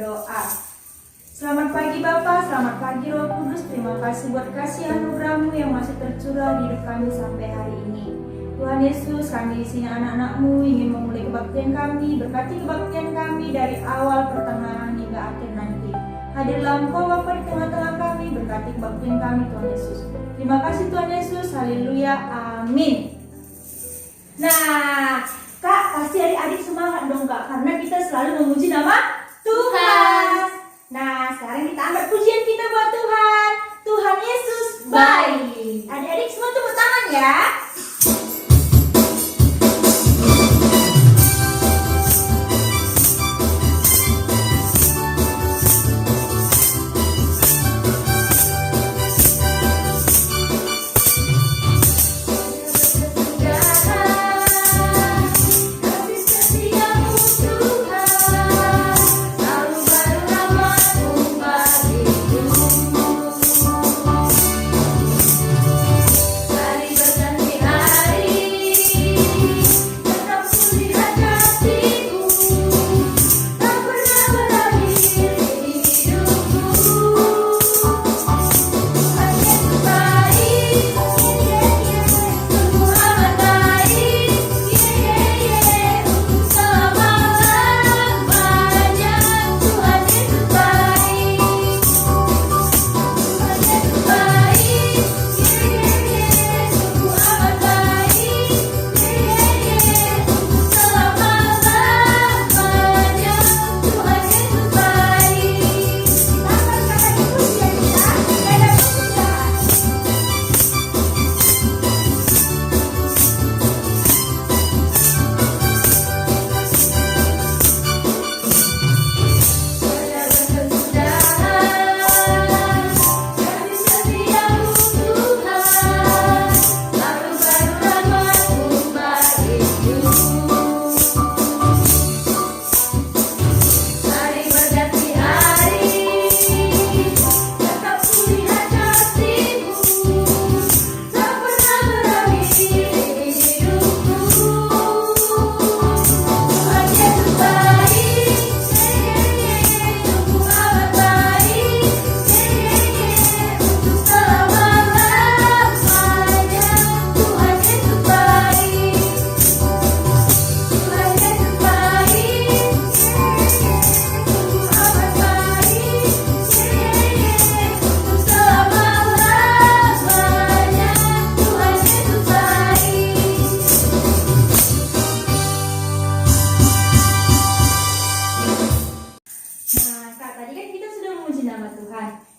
berdoa. Selamat pagi Bapa, selamat pagi Roh Kudus. Terima kasih buat kasih anugerah-Mu yang masih tercurah di hidup kami sampai hari ini. Tuhan Yesus, kami di sini anak-anak-Mu ingin memulai kebaktian kami. Berkati kebaktian kami dari awal, pertengahan hingga akhir nanti. Hadirlah Engkau Bapa di tengah-tengah kami. Berkati kebaktian kami Tuhan Yesus. Terima kasih Tuhan Yesus. Haleluya. Amin. Nah, Kak, pasti adik-adik semangat dong Kak, karena kita selalu memuji nama Tuhan. Nah, sekarang kita angkat pujian kita buat Tuhan. Tuhan Yesus baik. Adik-adik semua tepuk tangan ya.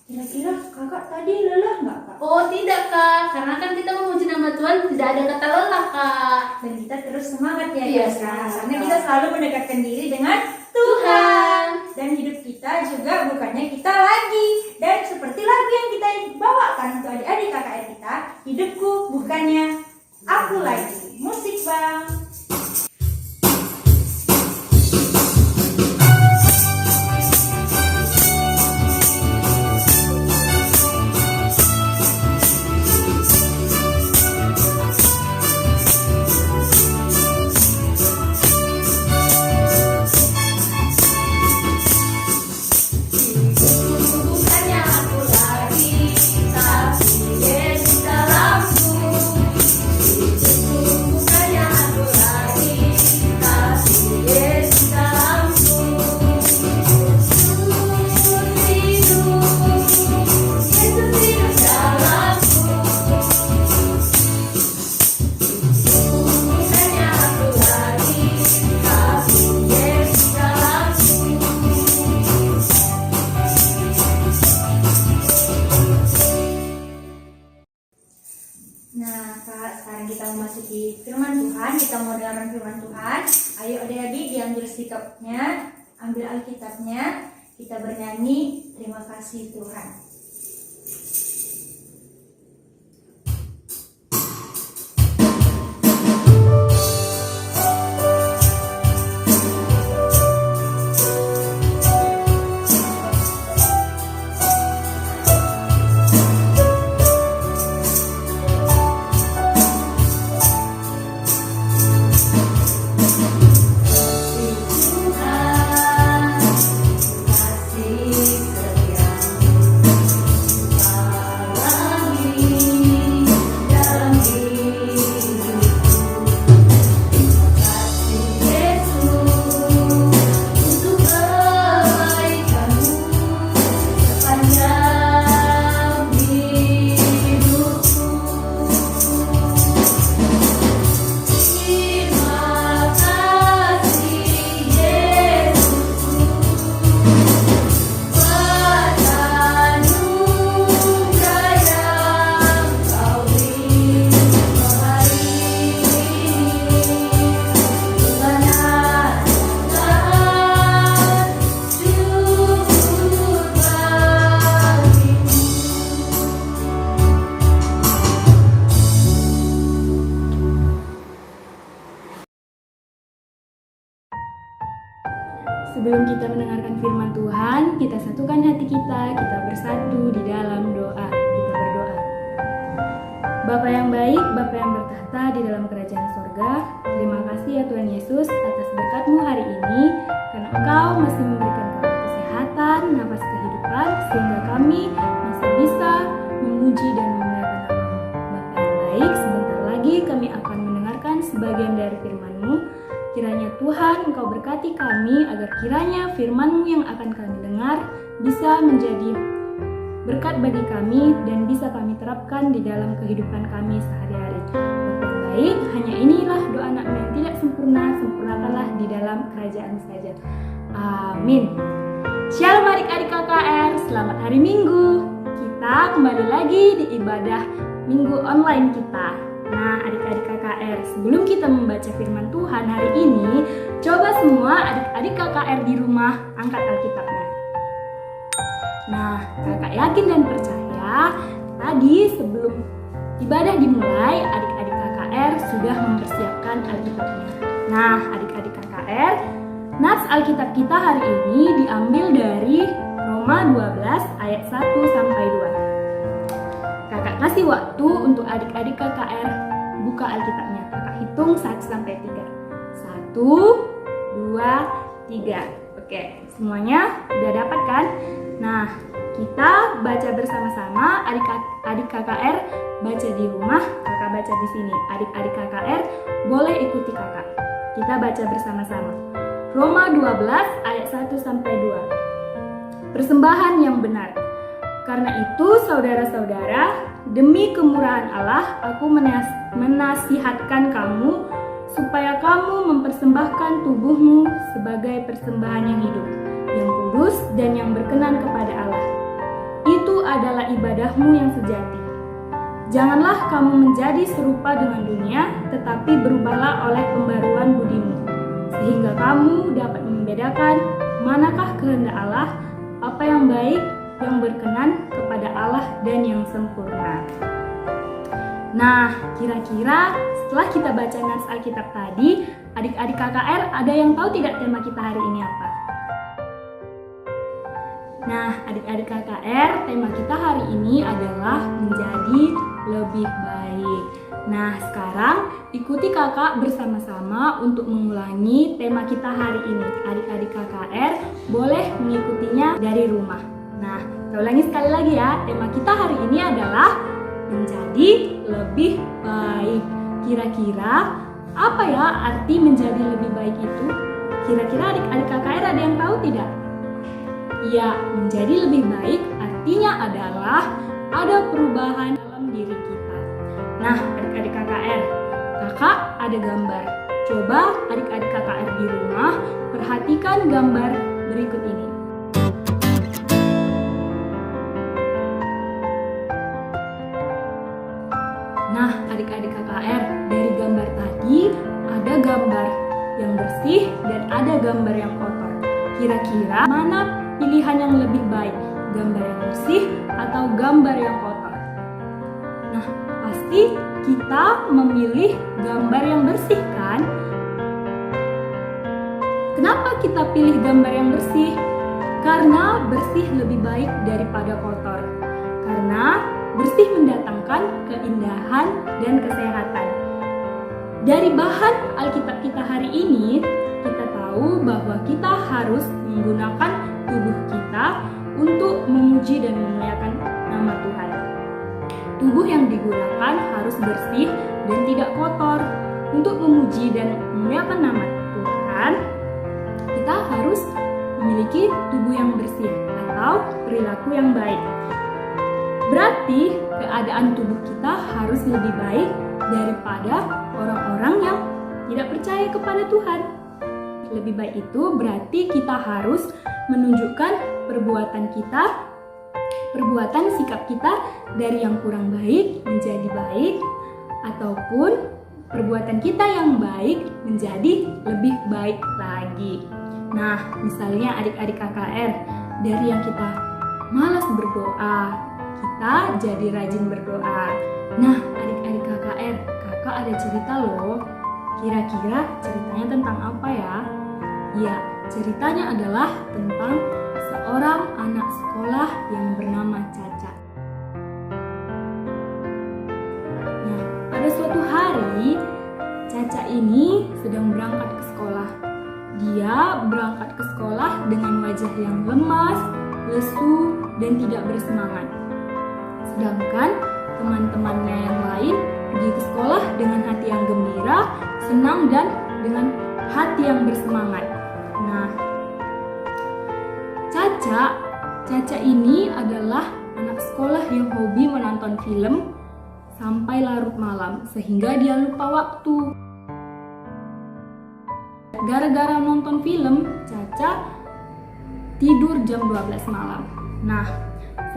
Kira-kira kakak tadi lelah nggak kak? Oh tidak kak, karena kan kita memuji nama Tuhan tidak ada kata lelah kak. Dan kita terus semangat ya Iya, kak, semangat. karena kita selalu mendekatkan diri dengan Tuhan. Dan hidup kita juga bukannya kita lagi. Dan seperti lagu yang kita bawakan untuk adik-adik kakak kita, hidupku bukannya aku lagi. Musik bang. Nah kak, sekarang kita memasuki firman Tuhan. Kita mau dengarkan firman Tuhan. Ayo adik-adik diambil sikapnya, ambil Alkitabnya. Kita bernyanyi terima kasih Tuhan. Sebelum kita mendengarkan firman Tuhan, kita satukan hati kita bersatu di dalam doa. Kita berdoa. Bapa yang baik, Bapa yang bertahta di dalam kerajaan sorga, terima kasih ya Tuhan Yesus atas berkat-Mu hari ini, karena Engkau masih memberikan kami kesehatan, nafas kehidupan, sehingga kami masih bisa memuji dan memuliakan nama-Mu. Bapa yang baik, sebentar lagi kami akan mendengarkan sebagian dari firman-Mu. Kiranya Tuhan Engkau berkati kami agar kiranya firman-Mu yang akan kami dengar bisa menjadi berkat bagi kami dan bisa kami terapkan di dalam kehidupan kami sehari-hari. Bapa yang baik, hanya inilah doa anak-Mu yang tidak sempurna, sempurnakanlah di dalam kerajaan saja. Amin. Shalom adik-adik KKR, selamat hari Minggu. Kita kembali lagi di ibadah Minggu online kita. Nah, adik-adik KKR, sebelum kita membaca firman Tuhan hari ini, coba semua adik-adik KKR di rumah angkat Alkitabnya. Nah, kakak yakin dan percaya, tadi sebelum ibadah dimulai, adik-adik KKR sudah mempersiapkan Alkitabnya. Nah, adik-adik KKR, nats Alkitab kita hari ini diambil dari Roma 12 ayat 1 sampai 2. Kakak kasih waktu untuk adik-adik KKR buka Alkitabnya. Kakak hitung 1 sampai 3. 1, 2, 3. Oke, semuanya udah dapat kan? Nah, kita baca bersama-sama. Adik KKR baca di rumah, kakak baca di sini. Adik-adik KKR boleh ikuti kakak. Kita baca bersama-sama. Roma 12 ayat 1 sampai 2. Persembahan yang benar. Karena itu, saudara-saudara, demi kemurahan Allah, aku menasihatkan kamu supaya kamu mempersembahkan tubuhmu sebagai persembahan yang hidup, yang kudus dan yang berkenan kepada Allah. Itu adalah ibadahmu yang sejati. Janganlah kamu menjadi serupa dengan dunia, tetapi berubahlah oleh pembaruan budimu, sehingga kamu dapat membedakan manakah kehendak Allah, apa yang baik, yang berkenan kepada Allah dan yang sempurna. Nah, kira-kira setelah kita baca nats Alkitab tadi, adik-adik KKR ada yang tahu tidak tema kita hari ini apa? Nah, adik-adik KKR, tema kita hari ini adalah menjadi lebih baik. Nah, sekarang ikuti kakak bersama-sama untuk mengulangi tema kita hari ini. Adik-adik KKR boleh mengikutinya dari rumah. Nah, kita ulangi sekali lagi ya. Tema kita hari ini adalah menjadi lebih baik. Kira-kira apa ya arti menjadi lebih baik itu? Kira-kira adik-adik KKR ada yang tahu tidak? Ya, menjadi lebih baik artinya adalah ada perubahan dalam diri kita. Nah, adik-adik KKR, kakak ada gambar. Coba adik-adik KKR di rumah perhatikan gambar berikut ini. Nah, adik-adik KKR, dari gambar tadi ada gambar yang bersih dan ada gambar yang kotor. Kira-kira mana pilihan yang lebih baik? Gambar yang bersih atau gambar yang kotor? Nah, pasti kita memilih gambar yang bersih kan? Kenapa kita pilih gambar yang bersih? Karena bersih lebih baik daripada kotor. Karena bersih mendatangkan keindahan dan kesehatan. Dari bahan Alkitab kita hari ini, kita tahu bahwa kita harus menggunakan tubuh kita untuk memuji dan memuliakan nama Tuhan. Tubuh yang digunakan harus bersih dan tidak kotor. Untuk memuji dan memuliakan nama Tuhan, kita harus memiliki tubuh yang bersih atau perilaku yang baik. Berarti keadaan tubuh kita harus lebih baik daripada orang-orang yang tidak percaya kepada Tuhan. Lebih baik itu berarti kita harus menunjukkan perbuatan sikap kita dari yang kurang baik menjadi baik, ataupun perbuatan kita yang baik menjadi lebih baik lagi. Nah, misalnya adik-adik KKR, dari yang kita malas berdoa, kita jadi rajin berdoa. Nah, adik-adik KKR, kakak ada cerita loh. Kira-kira ceritanya tentang apa ya? Ya, Ceritanya adalah tentang seorang anak sekolah yang bernama Caca. Nah, pada suatu hari, Caca ini sedang berangkat ke sekolah. Dia berangkat ke sekolah dengan wajah yang lemas, lesu, dan tidak bersemangat. Sedangkan teman-temannya yang lain pergi ke sekolah dengan hati yang gembira, senang, dan dengan hati yang bersemangat. Nah, Caca ini adalah anak sekolah yang hobi menonton film sampai larut malam, sehingga dia lupa waktu. Gara-gara nonton film, Caca tidur jam 12 malam. Nah,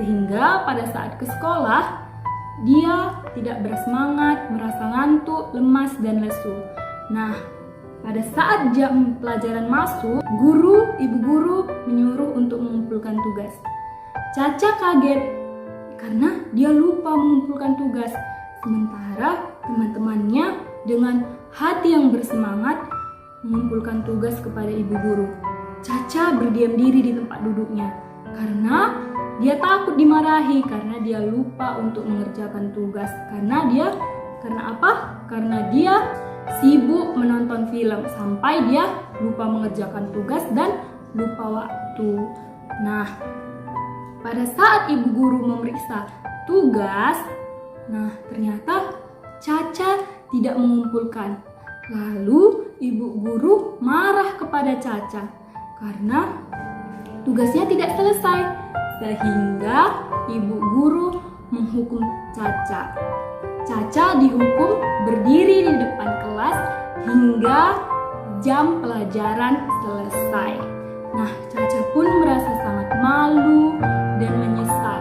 sehingga pada saat ke sekolah, dia tidak bersemangat, merasa ngantuk, lemas, dan lesu. Nah, pada saat jam pelajaran masuk, ibu guru menyuruh untuk mengumpulkan tugas. Caca kaget karena dia lupa mengumpulkan tugas. Sementara teman-temannya dengan hati yang bersemangat mengumpulkan tugas kepada ibu guru. Caca berdiam diri di tempat duduknya karena dia takut dimarahi karena dia lupa untuk mengerjakan tugas. Karena apa? Karena dia sibuk menonton film sampai dia lupa mengerjakan tugas dan lupa waktu. Nah, pada saat ibu guru memeriksa tugas, ternyata Caca tidak mengumpulkan. Lalu ibu guru marah kepada Caca karena tugasnya tidak selesai, sehingga ibu guru menghukum Caca. Caca dihukum berdiri di depan kelas hingga jam pelajaran selesai. Nah, Caca pun merasa sangat malu dan menyesal.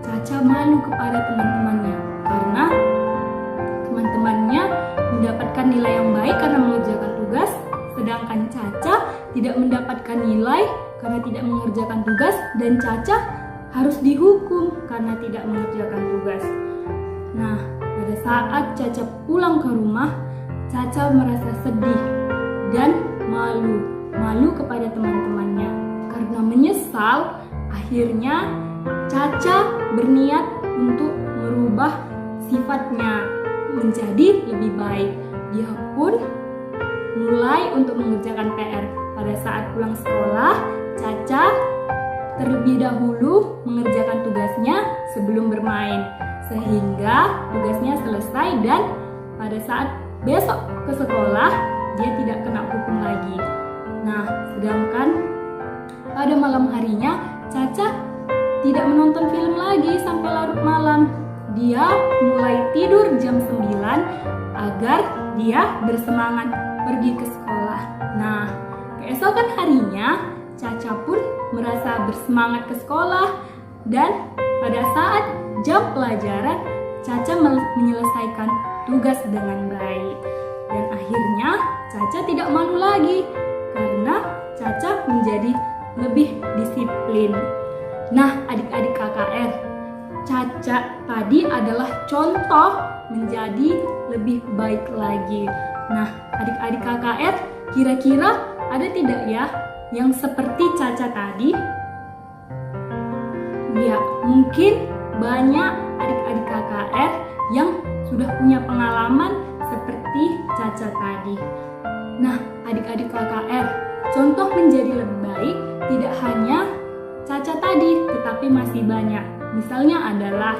Caca malu kepada teman-temannya karena teman-temannya mendapatkan nilai yang baik karena mengerjakan tugas, sedangkan Caca tidak mendapatkan nilai karena tidak mengerjakan tugas, dan Caca harus dihukum karena tidak mengerjakan tugas. Nah, pada saat Caca pulang ke rumah, Caca merasa sedih dan malu kepada teman-temannya. Karena menyesal, akhirnya Caca berniat untuk merubah sifatnya menjadi lebih baik. Dia pun mulai untuk mengerjakan PR. Pada saat pulang sekolah, Caca terlebih dahulu mengerjakan tugasnya sebelum bermain, sehingga tugasnya selesai, dan pada saat besok ke sekolah dia tidak kena hukum lagi. Nah, sedangkan pada malam harinya Caca tidak menonton film lagi sampai larut malam. Dia mulai tidur jam 9 agar dia bersemangat pergi ke sekolah. Nah, keesokan harinya Caca pun merasa bersemangat ke sekolah, dan pada saat jam pelajaran Caca menyelesaikan tugas dengan baik. Dan akhirnya Caca tidak malu lagi karena Caca menjadi lebih disiplin. Nah, adik-adik KKR, Caca tadi adalah contoh menjadi lebih baik lagi. Nah, adik-adik KKR, kira-kira ada tidak ya yang seperti Caca tadi? Ya, mungkin banyak adik-adik KKR yang sudah punya pengalaman seperti Caca tadi. Nah, adik-adik KKR, contoh menjadi lebih baik tidak hanya Caca tadi, tetapi masih banyak. Misalnya adalah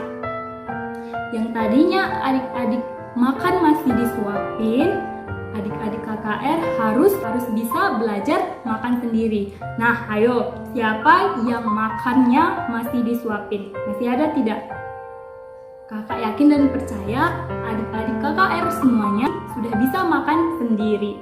yang tadinya adik-adik makan masih disuapin, adik-adik KKR harus bisa belajar makan sendiri. Nah, ayo, siapa yang makannya masih disuapin? Masih ada tidak? Kakak yakin dan percaya adik-adik KKR semuanya sudah bisa makan sendiri.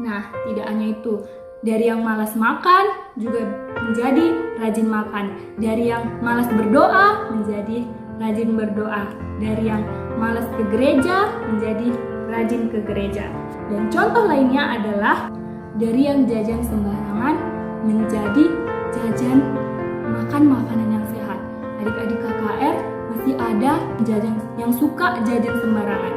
Nah, tidak hanya itu, dari yang malas makan juga menjadi rajin makan. Dari yang malas berdoa menjadi rajin berdoa. Dari yang malas ke gereja menjadi rajin ke gereja. Dan contoh lainnya adalah dari yang jajan sembarangan menjadi jajan makan makanan yang sehat. Adik-adik KKR masih ada yang suka jajan sembarangan.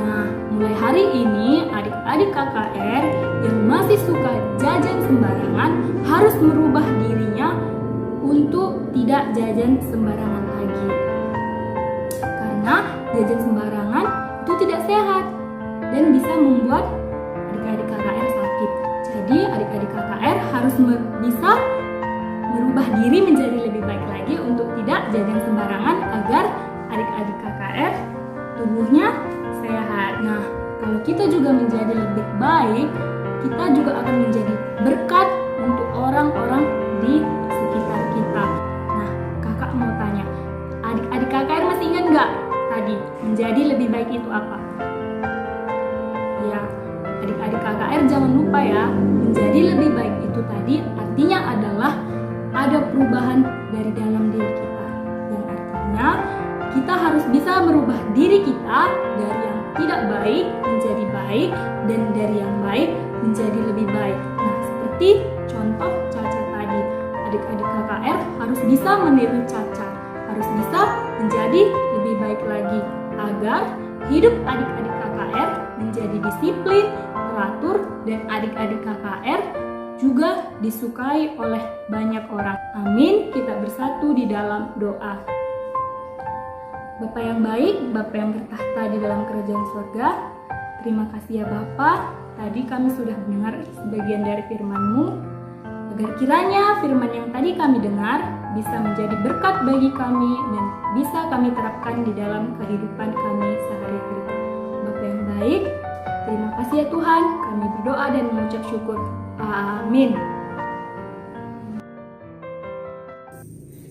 Nah, mulai hari ini adik adik-adik KKR yang masih suka jajan sembarangan harus merubah dirinya untuk tidak jajan sembarangan lagi. Karena jajan sembarangan itu tidak sehat dan bisa membuat adik-adik KKR sakit. Jadi adik-adik KKR harus bisa merubah diri menjadi lebih baik lagi untuk tidak jajan sembarangan agar adik-adik KKR tubuhnya sehat. Nah, kalau kita juga menjadi lebih baik, kita juga akan menjadi berkat untuk orang-orang di sekitar kita. Nah, kakak mau tanya, adik-adik KKR masih ingat nggak tadi menjadi lebih baik itu apa? Ya, adik-adik KKR jangan lupa ya, menjadi lebih baik itu tadi artinya adalah ada perubahan dari dalam diri kita. Yang artinya kita harus bisa merubah diri kita dari yang tidak baik menjadi baik dan dari yang baik menjadi lebih baik. Nah, seperti contoh Caca tadi, adik-adik KKR harus bisa meniru Caca, harus bisa menjadi lebih baik lagi agar hidup adik-adik KKR menjadi disiplin, teratur, dan adik-adik KKR juga disukai oleh banyak orang. Amin. Kita bersatu di dalam doa. Bapa yang baik, Bapa yang bertahta di dalam kerajaan surga, terima kasih ya Bapa. Tadi kami sudah mendengar sebagian dari firman-Mu, agar kiranya firman yang tadi kami dengar bisa menjadi berkat bagi kami dan bisa kami terapkan di dalam kehidupan kami sehari-hari. Bapa yang baik, terima kasih ya Tuhan, kami berdoa dan mengucap syukur. Amin.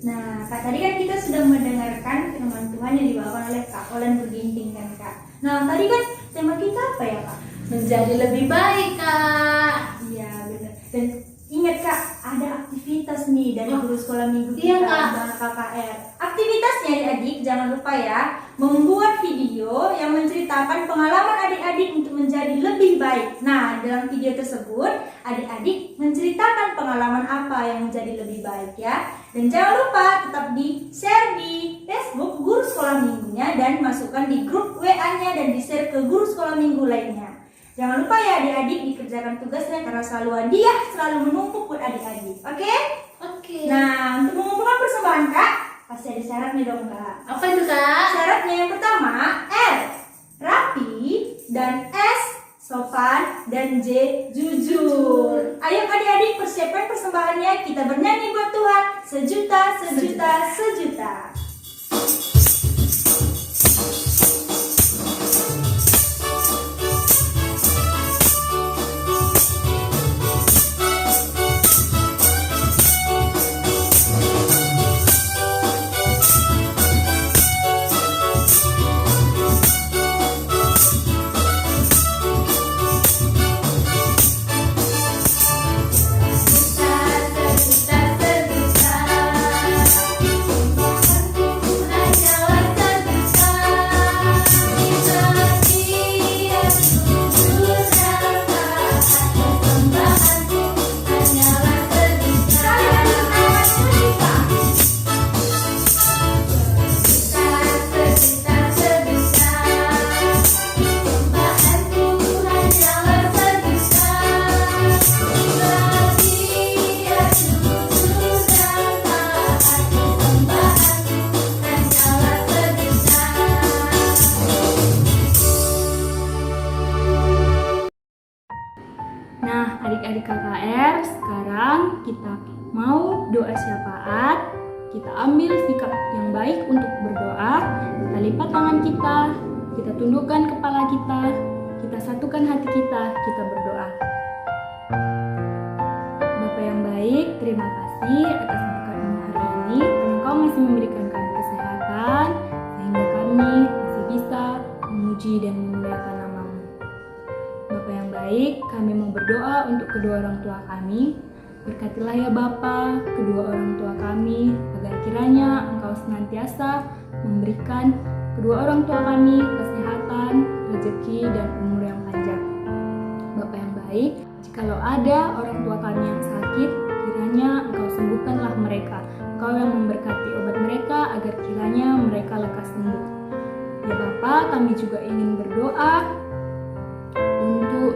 Nah, Kak, tadi kan kita sudah mendengarkan firman Tuhan yang dibawakan oleh Kak Olan Berginting kan Kak. Nah, tadi kan tema kita apa ya Kak? Menjadi lebih baik, Kak. Iya benar. Dan ingat Kak, ada aktivitas nih dari guru sekolah minggu Iya, kita Kak. dan KKR. Aktivitasnya adik-adik jangan lupa ya, membuat video yang menceritakan pengalaman adik-adik untuk menjadi lebih baik. Nah, dalam video tersebut adik-adik menceritakan pengalaman apa yang menjadi lebih baik ya. Dan jangan lupa tetap di-share di Facebook guru sekolah minggunya dan masukkan di grup WA-nya dan di-share ke guru sekolah minggu lainnya. Jangan lupa ya adik-adik dikerjakan tugasnya karena selalu hadiah selalu menumpuk buat adik-adik. Oke? Oke. Nah, untuk mengumpulkan persembahan Kak, pasti ada syaratnya dong Kak. Apa itu, Kak? Syaratnya yang pertama, R, rapi, dan S, sopan, dan J, jujur. Ayo adik-adik persiapkan persembahannya, kita bernyanyi buat Tuhan, sejuta, sejuta, sejuta. Nah, adik-adik KKR, sekarang kita mau doa syafaat. Kita ambil sikap yang baik untuk berdoa. Kita lipat tangan kita tundukkan kepala kita satukan hati kita berdoa. Bapa yang baik, terima kasih atas berkat-Mu hari ini. Engkau masih memberikan kami kesehatan, sehingga kami masih bisa memuji dan memuliakan nama-Mu. Bapa yang baik, kami mau berdoa untuk kedua orang tua kami. Berkatilah ya Bapa kedua orang tua kami, agar kiranya Engkau senantiasa memberikan kedua orang tua kami kesehatan, rezeki, dan umur yang panjang. Bapa yang baik, jikalau ada orang tua kami yang sakit, kiranya Engkau sembuhkanlah mereka. Engkau yang memberkati obat mereka agar kiranya mereka lekas sembuh. Ya Bapa, kami juga ingin berdoa untuk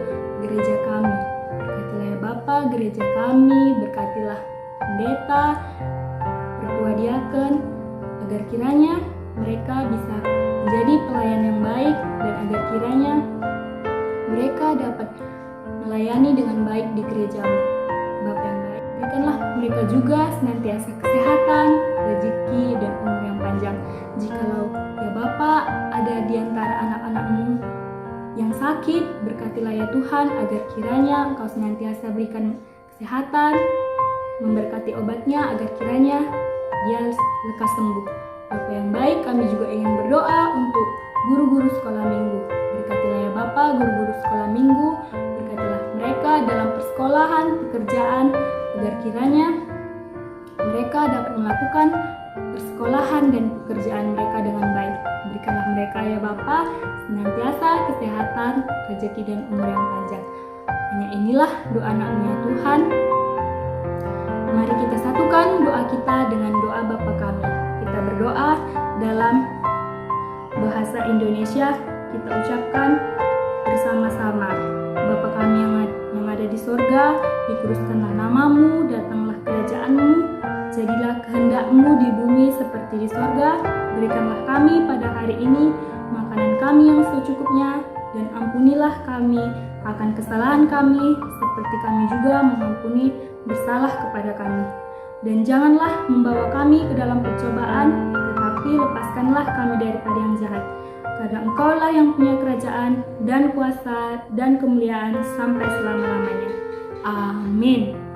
Bapa gereja kami, berkatilah pendeta, pertua diaken, agar kiranya mereka bisa menjadi pelayan yang baik dan agar kiranya mereka dapat melayani dengan baik di gerejamu. Bapa yang baik, berikanlah mereka juga senantiasa kesehatan, rezeki, dan umur yang panjang. Jikalau ya Bapa ada di antara anak-anakmu yang sakit, berkatilah ya Tuhan agar kiranya Engkau senantiasa berikan kesehatan, memberkati obatnya agar kiranya dia lekas sembuh. Bapa yang baik, kami juga ingin berdoa untuk guru-guru sekolah minggu. Berkatilah ya Bapa guru-guru sekolah minggu, berkatilah mereka dalam persekolahan, pekerjaan, agar kiranya mereka dapat melakukan persekolahan dan pekerjaan mereka dengan baik. Berikanlah mereka ya Bapa senantiasa kesehatan, rezeki dan umur yang panjang. Hanya inilah doa anak-Mu ya Tuhan. Mari kita satukan doa kita dengan doa Bapa kami. Kita berdoa dalam bahasa Indonesia. Kita ucapkan bersama-sama. Bapa kami yang ada di sorga, dikuduskanlah nama-Mu, datanglah kerajaan-Mu, jadilah kehendak-Mu di bumi seperti di sorga. Berikanlah kami pada hari ini makanan kami yang secukupnya, dan ampunilah kami akan kesalahan kami, seperti kami juga mengampuni bersalah kepada kami. Dan janganlah membawa kami ke dalam percobaan, tetapi lepaskanlah kami daripada yang jahat. Karena Engkaulah yang punya kerajaan dan kuasa dan kemuliaan sampai selama-lamanya. Amin.